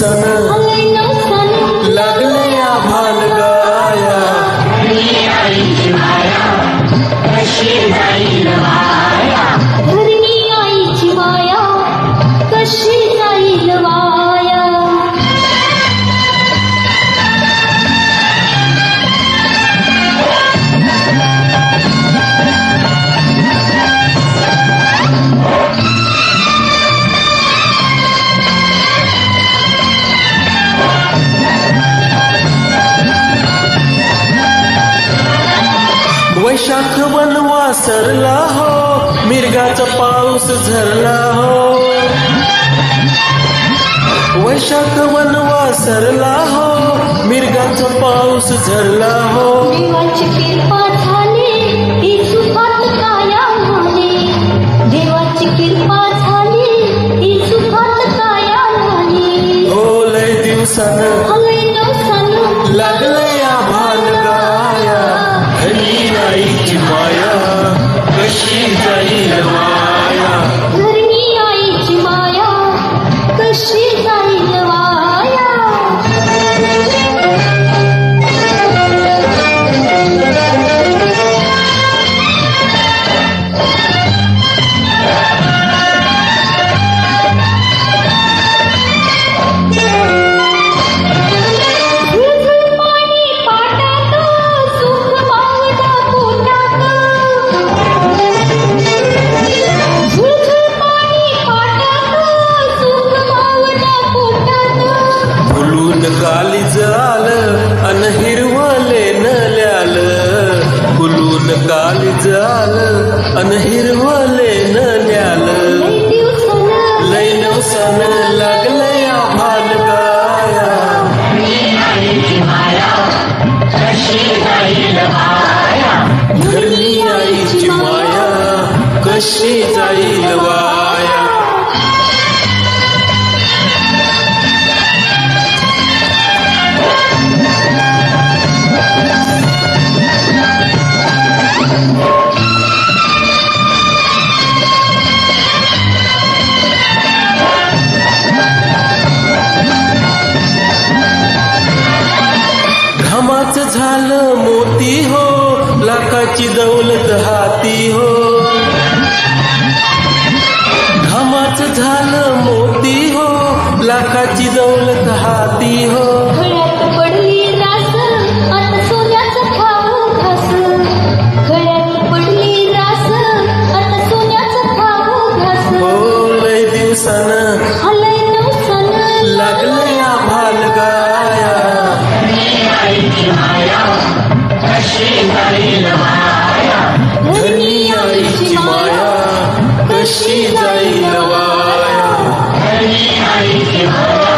दिवसान लागले आभाळ गाया. धरणी आईची माया कशी जाईल वाया. धरणी आईची माया कशी जाईल वाया. वैशाख वनवासरला हो, मिरगाचा पाऊस झरला हो. वैशाख वनवासरला हो, मिरगाचा पाऊस झरला हो. देवाची कृपा झाली ही सुखात काया झाली. देवाची कृपा झाली ही सुखात काया झाली. हो लय दिवसान लय दिवसानं लागले आभाळ गाया. धरणी आईची माया कशी जाईल वाया. धरणी आईची माया कशी जाईल वाया. झुळझुळ पाणी पाटात सुख मावदा पोटात. झुळझुळ पाणी पाटात सुख मावदा पोटात. फुलून कालीज आलं अन हिरवले नल्यालं. फुलून कालीज आलं अन हिरवले नल्यालं. लय दिवसानं लय दिवसान लागले आभाळ गाया. धरणी आईची माया कशी जाईल वाया. धरणी आईची माया कशी जाईल वाया. घामाचं झालं मोती हो, लाखाची दौलत हाती हो. घामाचं झालं मोती हो, लाखाची दौलत हाती हो. गळ्यात पडली रास आता सोन्याचं खाऊ घास. गळ्यात पडली रास आता सोन्याचं खाऊ घास. हो लय दिवसान लय दिवसानं लागले आभाळ गाया. धरणी आईची माया कशी जाईल वाया. धरणी आईची माया कशी जाईल वाया. धरणी आईची माया